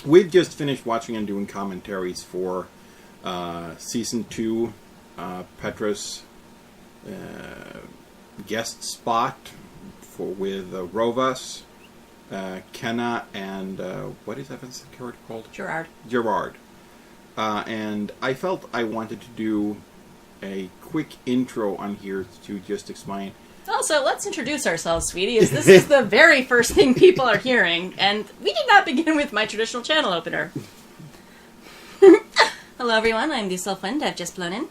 we've just finished watching and doing commentaries for Season 2, Petra's guest spot with Rovas, Kenna, and what is Evan's character called? Gerard. And I felt I wanted to do a quick intro on here to just explain. Also, let's introduce ourselves, sweetie, as this is the very first thing people are hearing, and we did not begin with my traditional channel opener. Hello, everyone. I'm TheSylphWind. I've just blown in.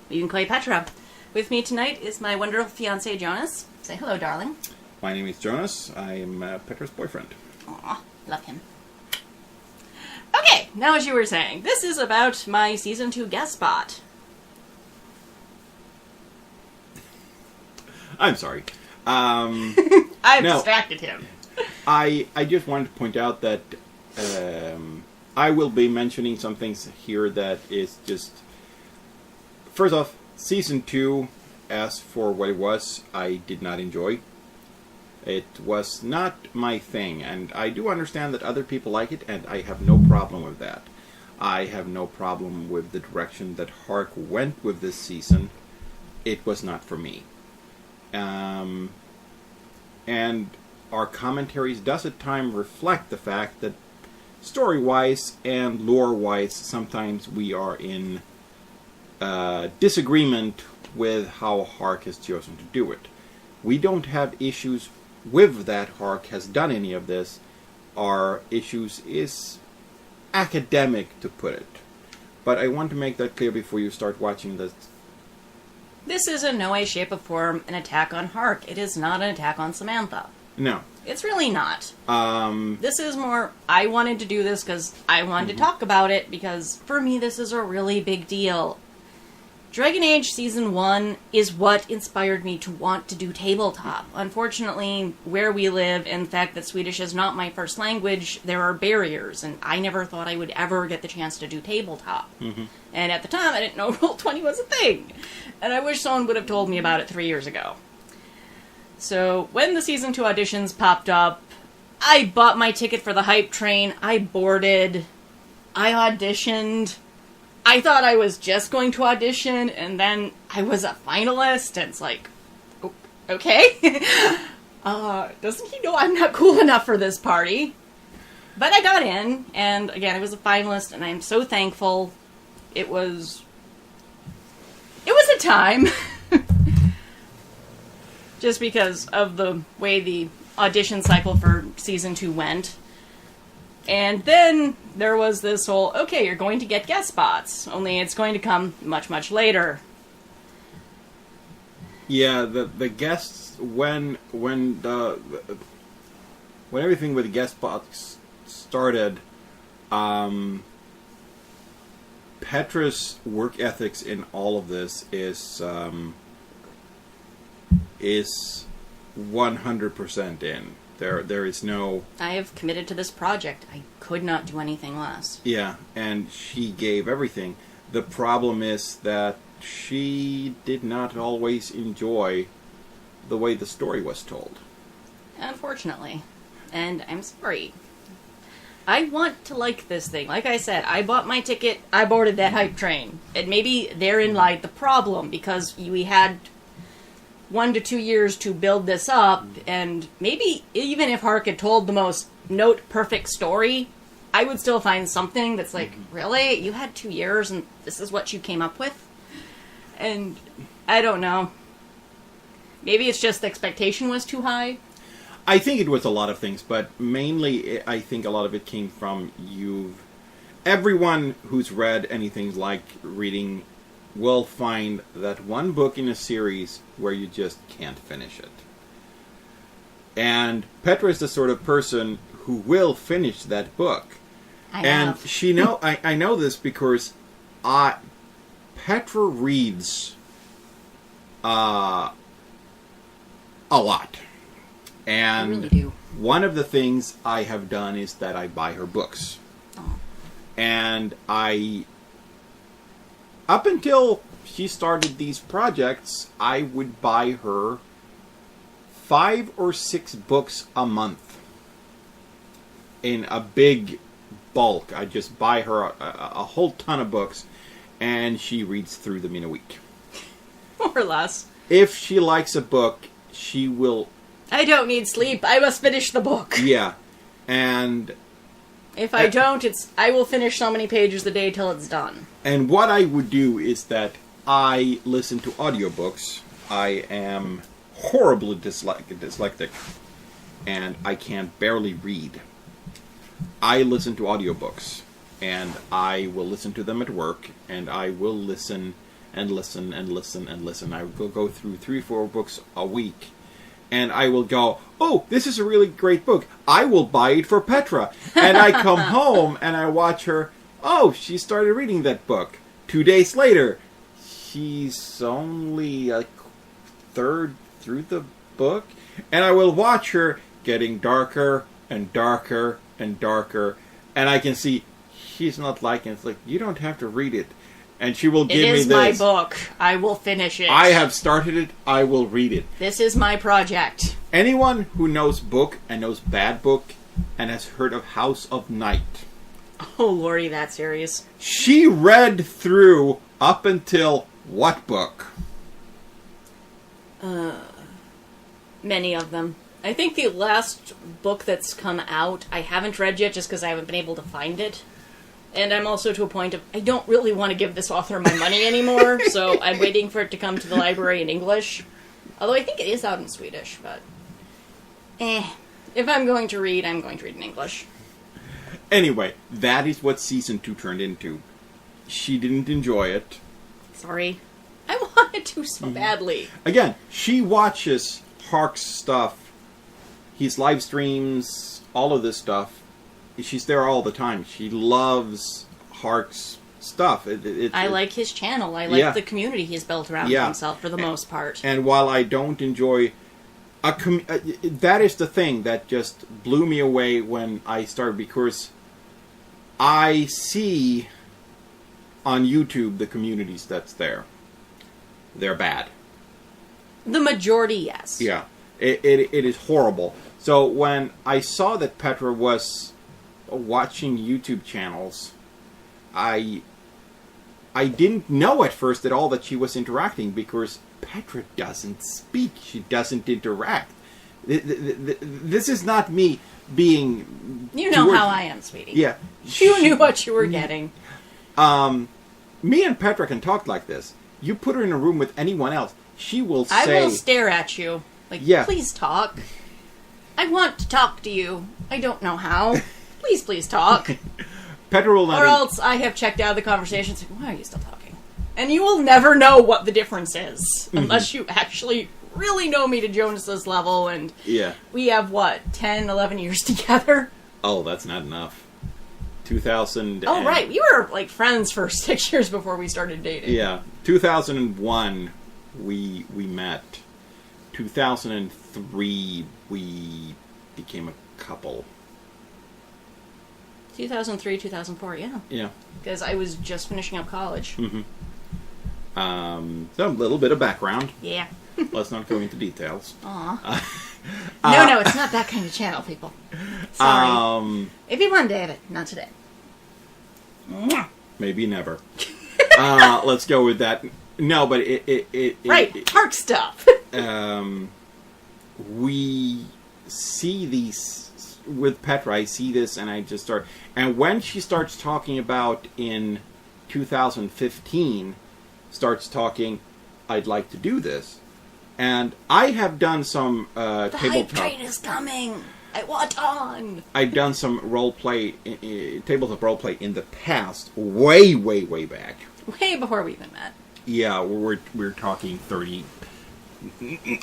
You can call me Petra. With me tonight is my wonderful fiancé, Jonas. Say hello, darling. My name is Jonas. I am Petra's boyfriend. Aw, love him. Okay, now as you were saying, this is about my Season 2 guest spot. I'm sorry. I've distracted him. I just wanted to point out that I will be mentioning some things here that is just... First off, Season 2, as for what it was, I did not enjoy. It was not my thing, and I do understand that other people like it, and I have no problem with that. I have no problem with the direction that Hark went with this season. It was not for me. And our commentaries does at times reflect the fact that story-wise and lore-wise, sometimes we are in disagreement with how Hark has chosen to do it. We don't have issues with that Hark has done any of this. Our issues is academic, to put it. But I want to make that clear before you start watching this. This is in no way, shape, or form an attack on Hark. It is not an attack on Samantha. No. It's really not. This is more, I wanted to do this because I wanted to talk about it, because for me this is a really big deal. Dragon Age Season 1 is what inspired me to want to do tabletop. Unfortunately, where we live, and the fact that Swedish is not my first language, there are barriers, and I never thought I would ever get the chance to do tabletop. And at the time, I didn't know Roll20 was a thing. And I wish someone would have told me about it 3 years ago. So, when the Season 2 auditions popped up, I bought my ticket for the hype train, I boarded, I auditioned. I thought I was just going to audition, and then I was a finalist, and it's like, oh, okay. Doesn't he know I'm not cool enough for this party? But I got in, and again, I was a finalist, and I'm so thankful. It was a time. Just because of the way the audition cycle for Season 2 went. And then there was this whole, okay, you're going to get guest spots, only it's going to come much, much later. Yeah, the guests, when everything with the guest spots started, Petra's work ethics in all of this is 100% in. There is no... I have committed to this project. I could not do anything less. Yeah, and she gave everything. The problem is that she did not always enjoy the way the story was told. Unfortunately. And I'm sorry. I want to like this thing. Like I said, I bought my ticket, I boarded that hype train. And maybe therein lied the problem, because we had 1 to 2 years to build this up, and maybe even if Hark had told the most note-perfect story, I would still find something that's like, really? You had 2 years and this is what you came up with? And I don't know. Maybe it's just the expectation was too high? I think it was a lot of things, but mainly I think a lot of it came from everyone who's read anything like reading will find that one book in a series where you just can't finish it. And Petra is the sort of person who will finish that book. I know this because Petra reads a lot. And I really do. One of the things I have done is that I buy her books. Oh. And up until she started these projects, I would buy her 5 or 6 books a month in a big bulk. I just buy her a whole ton of books, and she reads through them in a week. More or less. If she likes a book, she will... I don't need sleep. I must finish the book. Yeah. And... If I don't, I will finish so many pages a day till it's done. And what I would do is that I listen to audiobooks. I am horribly dyslexic, and I can barely read. I listen to audiobooks, and I will listen to them at work, and I will listen and listen and listen and listen. I will go through 3 or 4 books a week, and I will go, oh, this is a really great book. I will buy it for Petra. And I come home, and I watch her. Oh, she started reading that book. 2 days later, she's only a third through the book. And I will watch her getting darker and darker and darker. And I can see she's not liking it. It's like, you don't have to read it. And she will give me this. It is my book. I will finish it. I have started it. I will read it. This is my project. Anyone who knows book and knows bad book and has heard of House of Night. Oh, Lordy, that series. She read through up until what book? Many of them. I think the last book that's come out, I haven't read yet just because I haven't been able to find it. And I'm also to a point of, I don't really want to give this author my money anymore, so I'm waiting for it to come to the library in English. Although I think it is out in Swedish, but... If I'm going to read, I'm going to read in English. Anyway, that is what Season 2 turned into. She didn't enjoy it. Sorry. I wanted to so badly. Again, she watches Hark's stuff, his live streams, all of this stuff. She's there all the time. She loves Hark's stuff. I like his channel. I like the community he's built around himself for the most part. And while I don't enjoy... that is the thing that just blew me away when I started, because I see on YouTube the communities that's there. They're bad. The majority, yes. Yeah. It is horrible. So when I saw that Petra was watching YouTube channels, I didn't know at first at all that she was interacting, because Petra doesn't speak. She doesn't interact. This is not me being... You know how I am, sweetie. Yeah. You knew what you were getting. Me and Petra can talk like this. You put her in a room with anyone else, she will say... I will stare at you. Like, please talk. I want to talk to you. I don't know how. Please talk. Petra will not... Or else I have checked out of the conversation. It's like, why are you still talking? And you will never know what the difference is. Unless you actually really know me to Jonas's level. And we have, 10, 11 years together? Oh, that's not enough. 2000... Oh, right. We were, friends for 6 years before we started dating. Yeah. 2001, we met. 2003, we became a couple. 2003, 2004, yeah. Yeah. Because I was just finishing up college. So a little bit of background. Yeah. Let's not go into details. Aw. No, it's not that kind of channel, people. Sorry. Maybe one day, but not today. Maybe never. Let's go with that. No, but right, Hark stuff. We see these with Petra. I see this, and I just start. And when she starts talking about in 2015, starts talking, I'd like to do this, and I have done some tabletop. The hype train is coming. I want on. I've done some tabletop role play in the past, way back. Way before we even met. Yeah, we're talking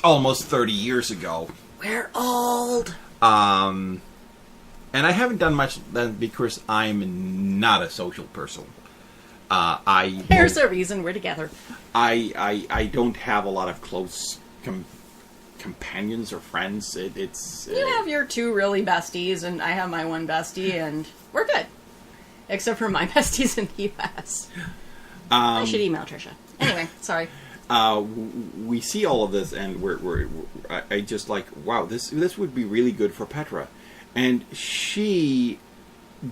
almost 30 years ago. We're old. And I haven't done much then because I'm not a social person. There's a reason we're together. I don't have a lot of close companions or friends. You have your 2 really besties, and I have my 1 bestie, and we're good. Except for my besties in the U.S. I should email Trisha. Anyway, sorry. We see all of this, and I just like, wow, this would be really good for Petra, and she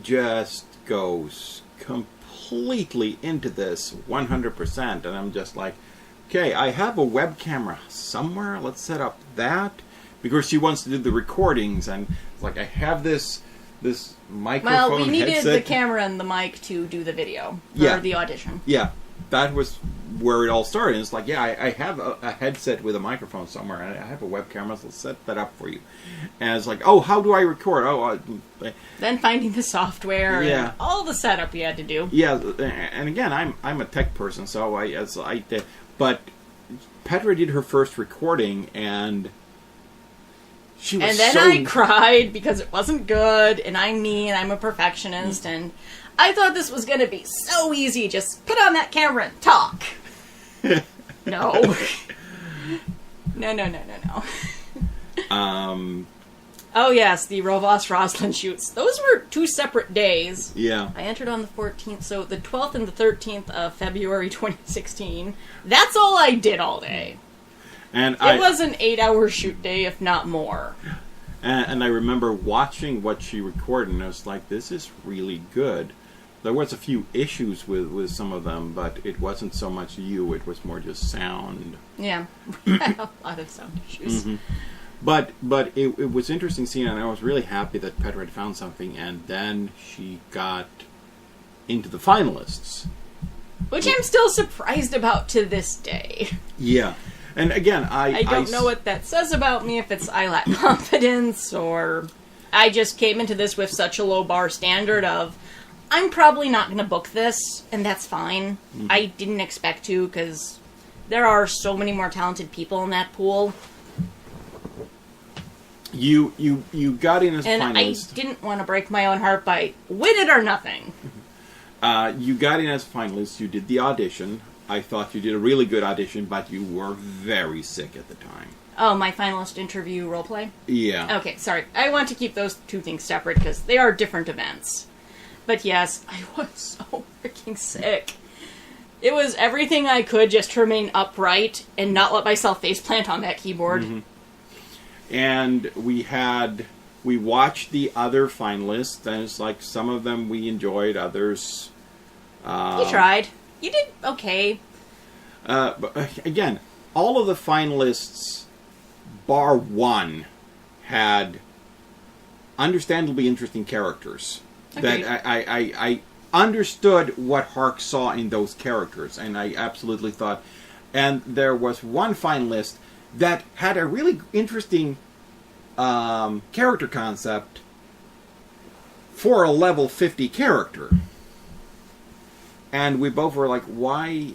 just goes completely into this 100%, and I'm just like, okay, I have a web camera somewhere. Let's set up that, because she wants to do the recordings, and like I have this microphone. Well, we needed headset. the camera and the mic to do the video for the audition. Yeah, that was where it all started. And it's like, yeah, I have a headset with a microphone somewhere, and I have a web camera, so let's set that up for you. And it's like, oh, how do I record? Then finding the software, and all the setup you had to do. Yeah, and again, I'm a tech person, so but Petra did her first recording, and she was and then I cried because it wasn't good, and I'm me, and I'm a perfectionist, and I thought this was going to be so easy. Just put on that camera and talk. No. No. Oh, yes, the Rovos Roslin shoots. Those were 2 separate days. Yeah. I entered on the 14th, so the 12th and the 13th of February 2016. That's all I did all day. And it was an 8-hour shoot day, if not more. And I remember watching what she recorded, and I was like, this is really good. There was a few issues with some of them, but it wasn't so much you, it was more just sound. Yeah, a lot of sound issues. Mm-hmm. But it was interesting seeing it, and I was really happy that Petra had found something, and then she got into the finalists. Which I'm still surprised about to this day. Yeah. And again, I don't know what that says about me, if it's I lack confidence, or I just came into this with such a low bar standard of, I'm probably not going to book this, and that's fine. Mm-hmm. I didn't expect to, because there are so many more talented people in that pool. You got in as a finalist. And I didn't want to break my own heart by win it or nothing. You got in as a finalist, you did the audition. I thought you did a really good audition, but you were very sick at the time. Oh, my finalist interview roleplay? Yeah. Okay, sorry. I want to keep those 2 things separate, because they are different events. But yes, I was so freaking sick. It was everything I could just to remain upright and not let myself faceplant on that keyboard. Mm-hmm. And we watched the other finalists, and it's like some of them we enjoyed, others... You tried. You did okay. But again, all of the finalists, bar one, had understandably interesting characters. Okay. That I understood what Hark saw in those characters, and I absolutely thought... And there was one finalist that had a really interesting character concept for a level 50 character. And we both were like, why...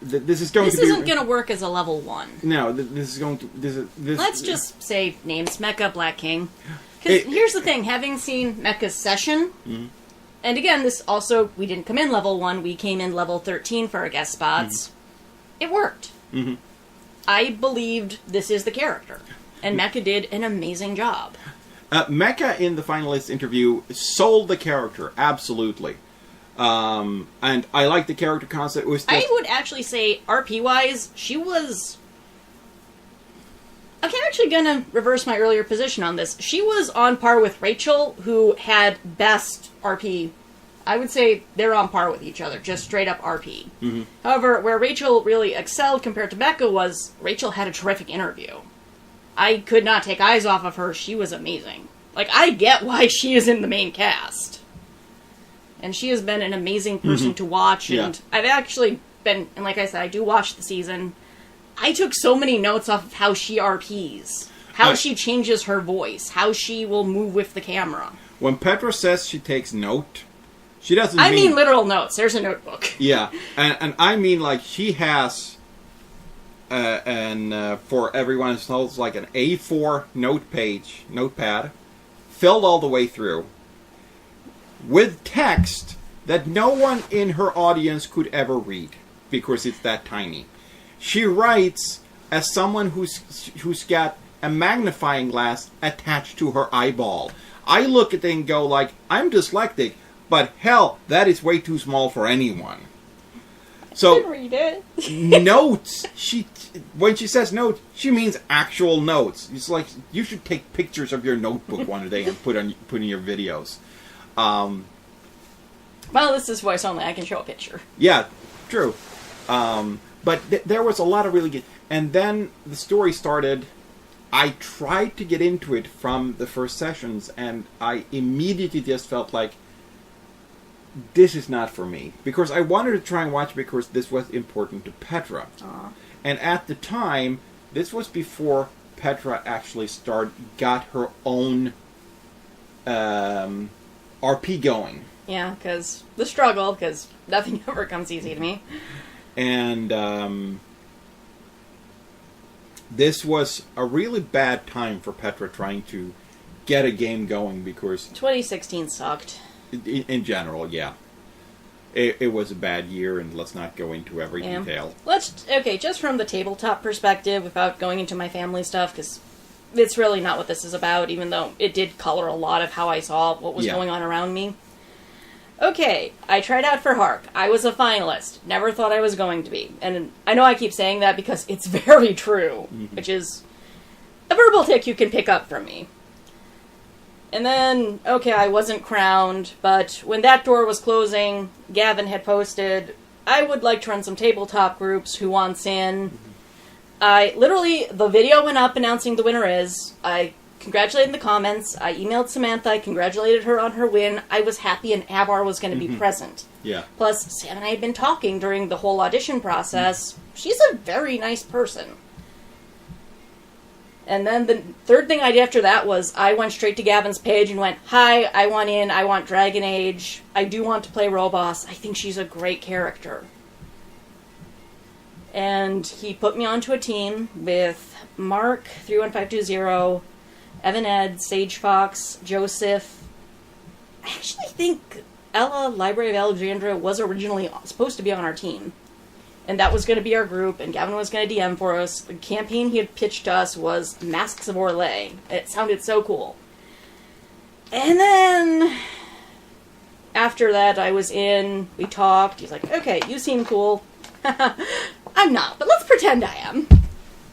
This is going to be... This isn't going to work as a level 1. No, this is going to... Let's just say names, Mecha, Black King. Because here's the thing, having seen Mecha's session, and again, this also, we didn't come in level 1, we came in level 13 for our guest spots. It worked. Mm-hmm. I believed this is the character. And Mecha did an amazing job. Mecha in the finalist interview sold the character, absolutely. And I like the character concept. It was just... I would actually say, RP-wise, she was... I'm actually going to reverse my earlier position on this. She was on par with Rachel, who had best RP. I would say they're on par with each other, just straight up RP. Mm-hmm. However, where Rachel really excelled compared to Mecha was Rachel had a terrific interview. I could not take eyes off of her. She was amazing. Like, I get why she is in the main cast. And she has been an amazing person to watch, and I've actually been, and like I said, I do watch the season. I took so many notes off of how she RPs, how she changes her voice, how she will move with the camera. When Petra says she takes note, she doesn't I mean literal notes. There's a notebook. Yeah, and I mean like she has, for everyone it knows, like an A4 notepad, filled all the way through, with text that no one in her audience could ever read, because it's that tiny. She writes as someone who's got a magnifying glass attached to her eyeball. I look at it and go like, I'm dyslexic, but hell, that is way too small for anyone. So, I can read it. Notes, when she says notes, she means actual notes. It's like, you should take pictures of your notebook one day and put in your videos. Well, this is voice only. I can show a picture. Yeah, true. But there was a lot of really good... And then the story started. I tried to get into it from the first sessions, and I immediately just felt like, this is not for me. Because I wanted to try and watch because this was important to Petra. Aww. And at the time, this was before Petra actually got her own RP going. Yeah, because the struggle, because nothing ever comes easy to me. And this was a really bad time for Petra trying to get a game going because... 2016 sucked. In general, yeah. It was a bad year, and let's not go into every detail. Okay, just from the tabletop perspective, without going into my family stuff, because it's really not what this is about, even though it did color a lot of how I saw what was going on around me. Okay, I tried out for Hark. I was a finalist. Never thought I was going to be. And I know I keep saying that because it's very true, which is a verbal tick you can pick up from me. And then, okay, I wasn't crowned, but when that door was closing, Gavin had posted, I would like to run some tabletop groups, who wants in? The video went up announcing the winner is. I congratulated in the comments. I emailed Samantha. I congratulated her on her win. I was happy and Avar was going to be present. Yeah. Plus, Sam and I had been talking during the whole audition process. She's a very nice person. And then the third thing I did after that was I went straight to Gavin's page and went, hi, I want in. I want Dragon Age. I do want to play Roboss. I think she's a great character. And he put me onto a team with Mark, 31520, Evan Ed, Sage Fox, Joseph. I actually think Ella, Library of Alexandria, was originally supposed to be on our team. And that was going to be our group, and Gavin was going to DM for us. The campaign he had pitched to us was Masks of Orlais. It sounded so cool. And then, after that, I was in, we talked. He's like, okay, you seem cool. I'm not, but let's pretend I am.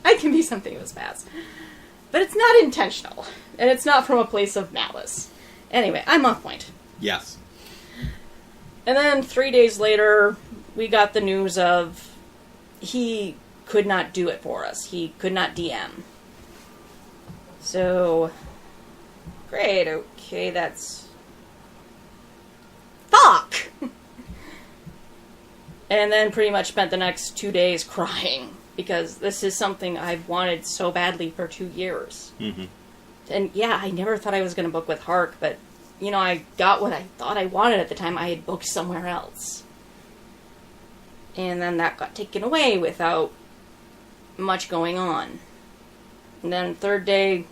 I can be something of this past. But it's not intentional, and it's not from a place of malice. Anyway, I'm on point. Yes. And then 3 days later, we got the news of he could not do it for us. He could not DM. So, great, okay, that's... Fuck! And then pretty much spent the next 2 days crying, because this is something I've wanted so badly for 2 years. Mm-hmm. And yeah, I never thought I was going to book with Hark, but, you know, I got what I thought I wanted at the time. I had booked somewhere else. And then that got taken away without much going on. And then third day,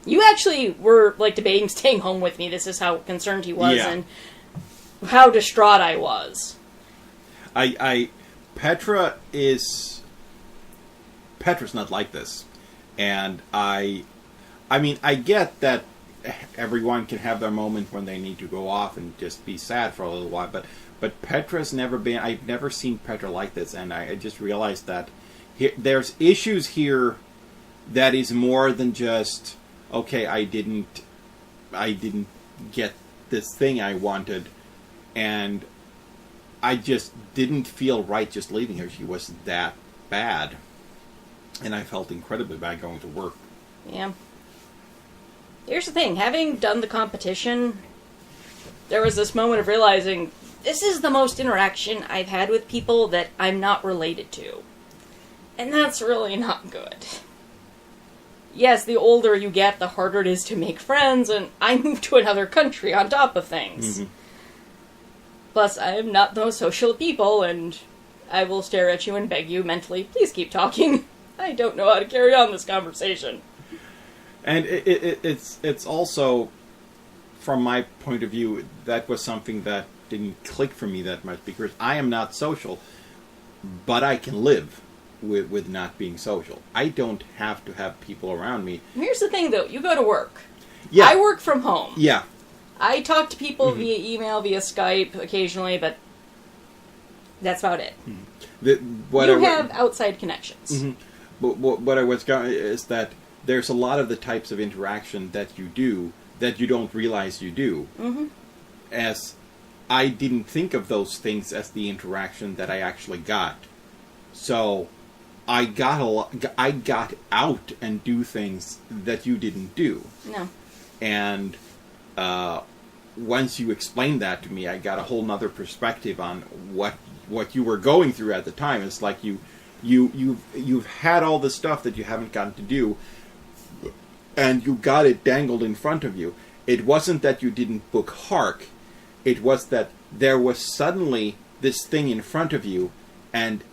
you actually were, like, debating staying home with me. This is how concerned he was and how distraught I was. Petra's not like this. And I mean, I get that everyone can have their moment when they need to go off and just be sad for a little while, but Petra's never been... I've never seen Petra like this, and I just realized that there's issues here that is more than just, okay, I didn't get this thing I wanted, and I just didn't feel right just leaving her. She was that bad, and I felt incredibly bad going to work. Yeah. Here's the thing, having done the competition, there was this moment of realizing this is the most interaction I've had with people that I'm not related to. And that's really not good. Yes, the older you get, the harder it is to make friends, and I moved to another country on top of things. Mm-hmm. Plus, I am not the most social of people, and I will stare at you and beg you mentally, please keep talking. I don't know how to carry on this conversation. And it's also, from my point of view, that was something that didn't click for me that much, because I am not social, but I can live with not being social. I don't have to have people around me. Here's the thing, though. You go to work. Yeah. I work from home. Yeah. I talk to people via email, via Skype, occasionally, but that's about it. You have outside connections. Mm-hmm. But what I was going is that there's a lot of the types of interaction that you do that you don't realize you do. Mm-hmm. As I didn't think of those things as the interaction that I actually got. So I got out and do things that you didn't do. No. And once you explained that to me, I got a whole nother perspective on what you were going through at the time. It's like you've had all the stuff that you haven't gotten to do, and you got it dangled in front of you. It wasn't that you didn't book Hark. It was that there was suddenly this thing in front of you, and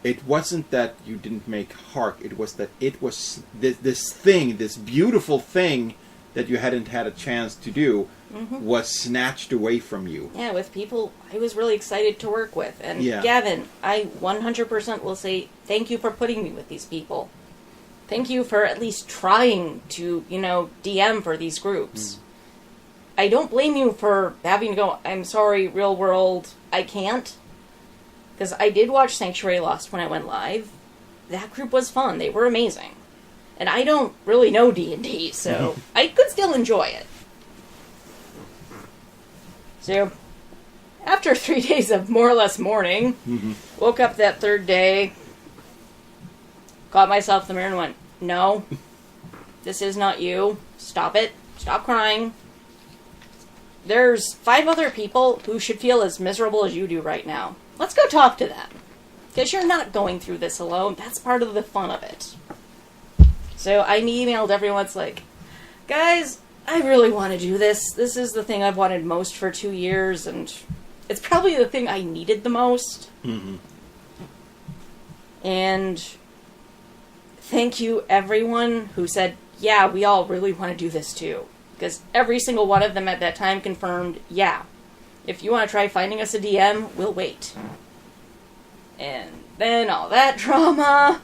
it wasn't that you didn't make Hark. It was that it was this thing, this beautiful thing that you hadn't had a chance to do, was snatched away from you. Yeah, with people I was really excited to work with. And Gavin, I 100% will say thank you for putting me with these people. Thank you for at least trying to, DM for these groups. I don't blame you for having to go, I'm sorry, real world, I can't. Because I did watch Sanctuary Lost when I went live. That group was fun. They were amazing. And I don't really know D&D, so I could still enjoy it. So, after 3 days of more or less mourning, woke up that third day, caught myself in the mirror and went, no, this is not you. Stop it. Stop crying. There's 5 other people who should feel as miserable as you do right now. Let's go talk to them. Because you're not going through this alone. That's part of the fun of it. So I emailed everyone. It's like, guys, I really want to do this. This is the thing I've wanted most for 2 years. And it's probably the thing I needed the most. And thank you, everyone who said, yeah, we all really want to do this too. Because every single one of them at that time confirmed, yeah, if you want to try finding us a DM, we'll wait. And then all that drama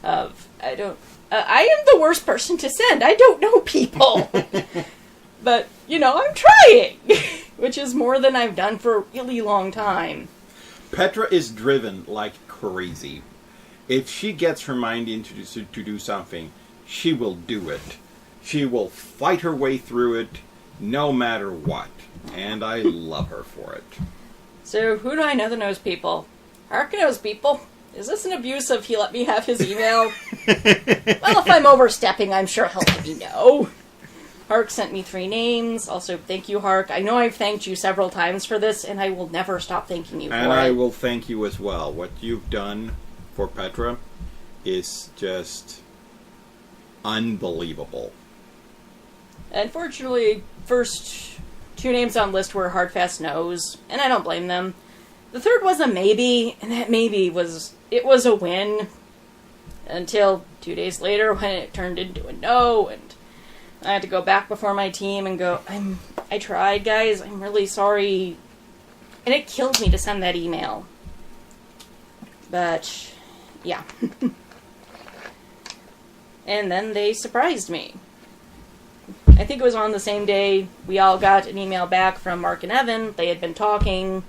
of, I am the worst person to send. I don't know people. But, I'm trying. Which is more than I've done for a really long time. Petra is driven like crazy. If she gets her mind into to do something, she will do it. She will fight her way through it, no matter what. And I love her for it. So, who do I know that knows people? Hark knows people. Is this an abuse if he let me have his email? Well, if I'm overstepping, I'm sure he'll let me know. Hark sent me 3 names. Also, thank you, Hark. I know I've thanked you several times for this, and I will never stop thanking you for it. And I will thank you as well. What you've done for Petra is just unbelievable. Unfortunately, first 2 names on the list were Hardfast No's, and I don't blame them. The third was a maybe, and that maybe was a win. Until 2 days later when it turned into a no, and I had to go back before my team and go, I tried, guys, I'm really sorry. And it killed me to send that email. But, yeah. And then they surprised me. I think it was on the same day we all got an email back from Mark and Evan. They had been talking.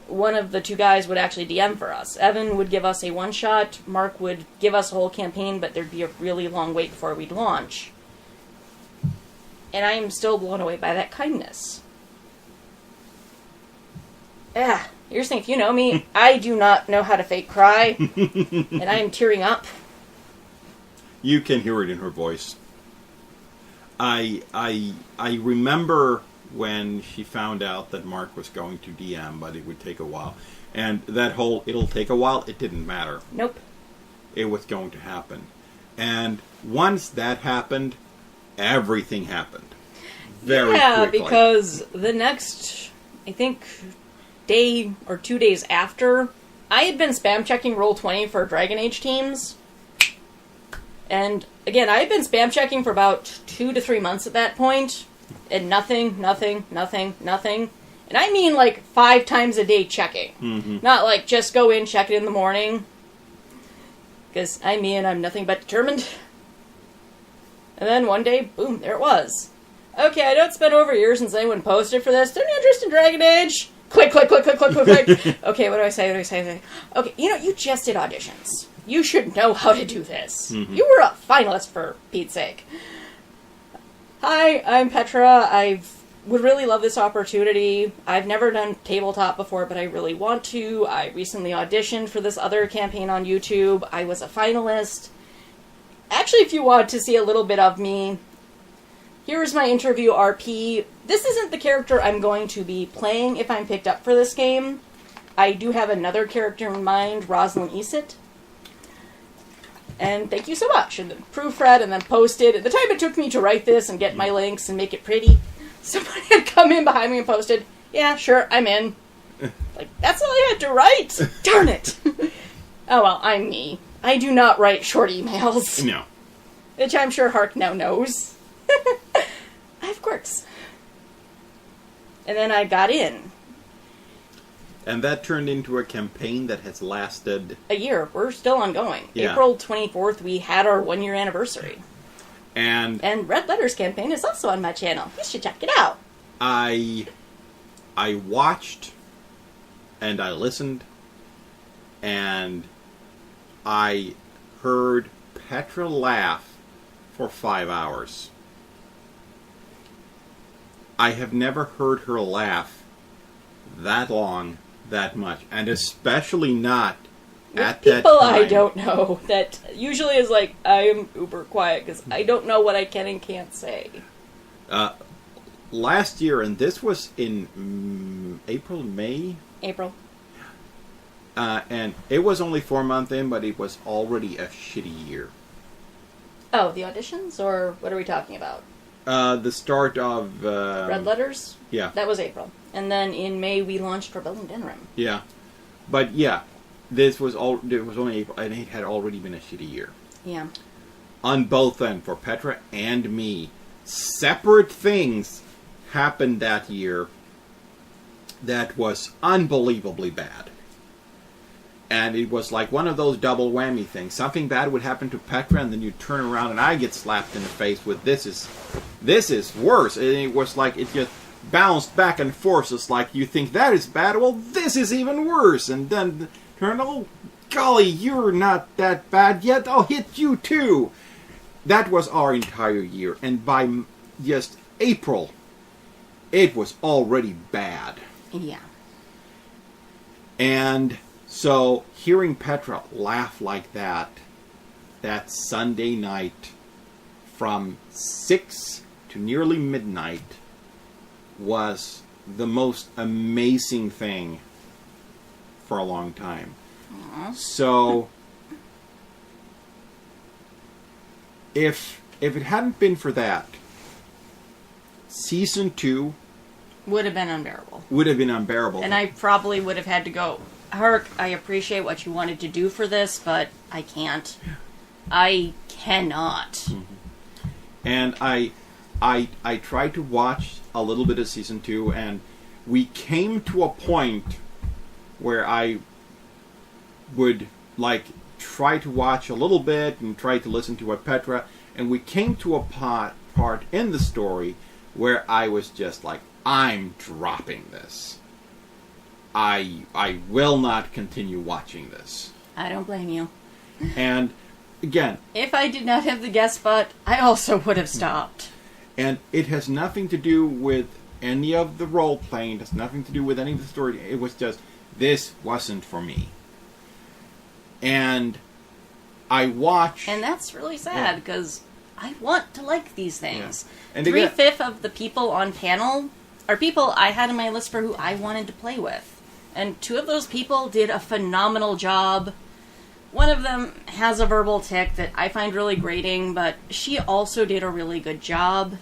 One of the 2 guys would actually DM for us. Evan would give us a one-shot. Mark would give us a whole campaign, but there'd be a really long wait before we'd launch. And I am still blown away by that kindness. You're saying, if you know me, I do not know how to fake cry. And I am tearing up. You can hear it in her voice. I remember when she found out that Mark was going to DM, but it would take a while. And that whole, it'll take a while, it didn't matter. Nope. It was going to happen. And once that happened, everything happened. Very quickly. Yeah, because the next, I think, day or 2 days after, I had been spam checking Roll20 for Dragon Age teams. And again, I had been spam checking for about 2 to 3 months at that point, and nothing. And I mean like 5 times a day checking. Not like just go in, check it in the morning. Because I'm nothing but determined. And then one day, boom, there it was. Okay, I don't spend over a year since anyone posted for this. Any interest in Dragon Age? Click. Okay, what do I say? Okay, you just did auditions. You should know how to do this. You were a finalist, for Pete's sake. Hi, I'm Petra. I've would really love this opportunity. I've never done tabletop before, but I really want to. I recently auditioned for this other campaign on YouTube. I was a finalist. Actually, if you want to see a little bit of me, here's my interview RP. This isn't the character I'm going to be playing if I'm picked up for this game. I do have another character in mind, Rosalind Esit. And thank you so much. And then proofread and then posted. At the time it took me to write this and get my links and make it pretty, somebody had come in behind me and posted, yeah, sure, I'm in. Like, that's all I had to write? Darn it. Oh well, I'm me. I do not write short emails. No. Which I'm sure Hark now knows. I have quirks. And then I got in. And that turned into a campaign that has lasted... a year. We're still ongoing. Yeah. April 24th, we had our 1-year anniversary. And Red Letters campaign is also on my channel. You should check it out. I watched, and I listened, and I heard Petra laugh for 5 hours. I have never heard her laugh that long, that much, and especially not at that People time. I don't know that usually is like, I am uber quiet because I don't know what I can and can't say. Last year, and this was in April, May? April. And it was only 4 months in, but it was already a shitty year. Oh, the auditions? Or what are we talking about? The start of... Red Letters? Yeah. That was April. And then in May we launched Rebellion Denrim. Yeah. But yeah, it was only April, and it had already been a shitty year. Yeah. On both ends, for Petra and me. Separate things happened that year that was unbelievably bad. And it was like one of those double whammy things. Something bad would happen to Petra, and then you turn around and I get slapped in the face with this is worse. And it was like it just bounced back and forth. It's like you think that is bad, well this is even worse. And then turn, oh golly, you're not that bad yet, I'll hit you too. That was our entire year, and by just April, it was already bad. Yeah. And so, hearing Petra laugh like that Sunday night from 6 to nearly midnight was the most amazing thing for a long time. Aww. So, if it hadn't been for that, Season 2 would have been unbearable. Would have been unbearable. And I probably would have had to go, Hark, I appreciate what you wanted to do for this, but I can't. I cannot. Mm-hmm. And I tried to watch a little bit of Season 2, and we came to a point where I would, like, try to watch a little bit and try to listen to what Petra, and we came to a part in the story where I was just like, I'm dropping this. I will not continue watching this. I don't blame you. And again, if I did not have the guest spot, I also would have stopped. And it has nothing to do with any of the role playing. It has nothing to do with any of the story. It was just, this wasn't for me. And I watched... And that's really sad, because I want to like these things. Yeah. And 3/5 of the people on panel are people I had on my list for who I wanted to play with. And 2 of those people did a phenomenal job. One of them has a verbal tick that I find really grating, but she also did a really good job.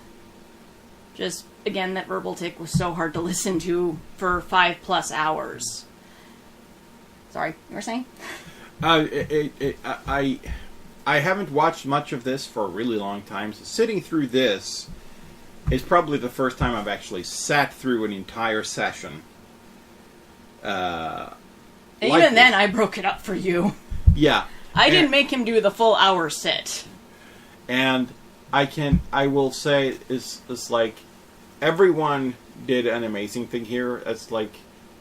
Just, again, that verbal tick was so hard to listen to for 5+ hours. Sorry, you were saying? I haven't watched much of this for a really long time. So sitting through this is probably the first time I've actually sat through an entire session. And even then, I broke it up for you. Yeah. I didn't make him do the full hour sit. And I will say, it's like, everyone did an amazing thing here. It's like,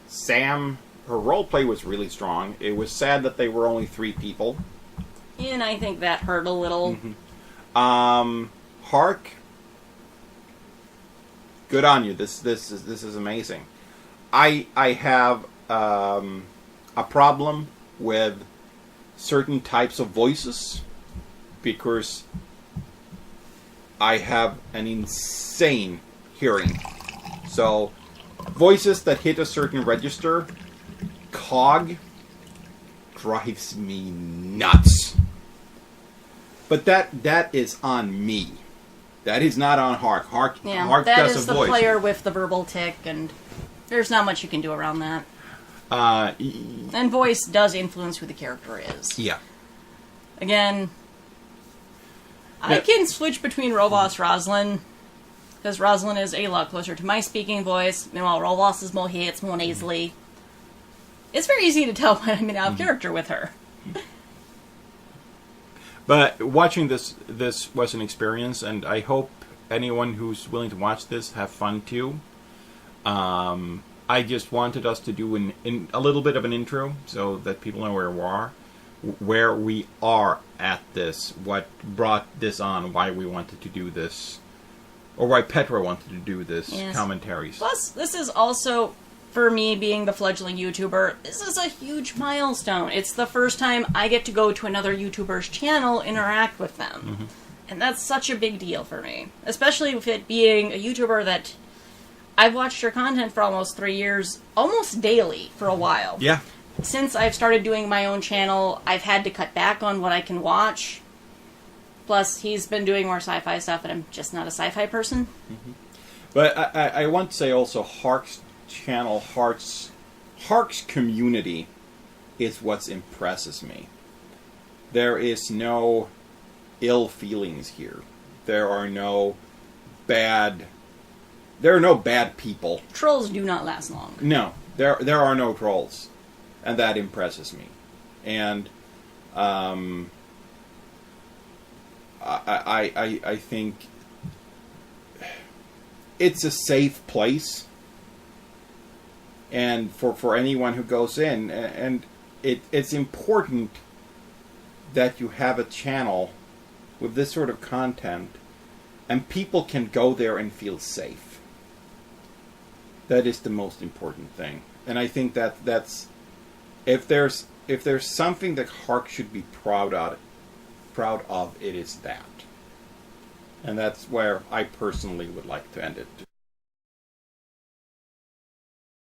Sam, her roleplay was really strong. It was sad that they were only 3 people. And I think that hurt a little. Mm-hmm. Hark, good on you. This is amazing. I have a problem with certain types of voices because I have an insane hearing. So voices that hit a certain register, cog, drives me nuts. But that is on me. That is not on Hark. Hark does a voice. That is the player with the verbal tick, and there's not much you can do around that. And voice does influence who the character is. Yeah. Again, I can switch between Rovos Roslyn, because Roslyn is a lot closer to my speaking voice. Meanwhile, Rovos is more hits, more nasally. It's very easy to tell when I'm in out of character with her. But watching this was an experience, and I hope anyone who's willing to watch this have fun too. I just wanted us to do a little bit of an intro so that people know where we are at this, what brought this on, why we wanted to do this, or why Petra wanted to do this commentaries. Plus, this is also, for me being the fledgling YouTuber, this is a huge milestone. It's the first time I get to go to another YouTuber's channel, interact with them. Mm-hmm. And that's such a big deal for me. Especially with it being a YouTuber that I've watched her content for almost 3 years, almost daily for a while. Yeah. Since I've started doing my own channel, I've had to cut back on what I can watch. Plus, he's been doing more sci-fi stuff, and I'm just not a sci-fi person. Mm-hmm. But I want to say also Hark's channel, Hark's community is what impresses me. There is no ill feelings here. There are no bad people. Trolls do not last long. No, there are no trolls, and that impresses me. And I think it's a safe place. And for anyone who goes in, and it's important that you have a channel with this sort of content, and people can go there and feel safe. That is the most important thing, and I think that's if there's something that Hark should be proud of, it is that, and that's where I personally would like to end it.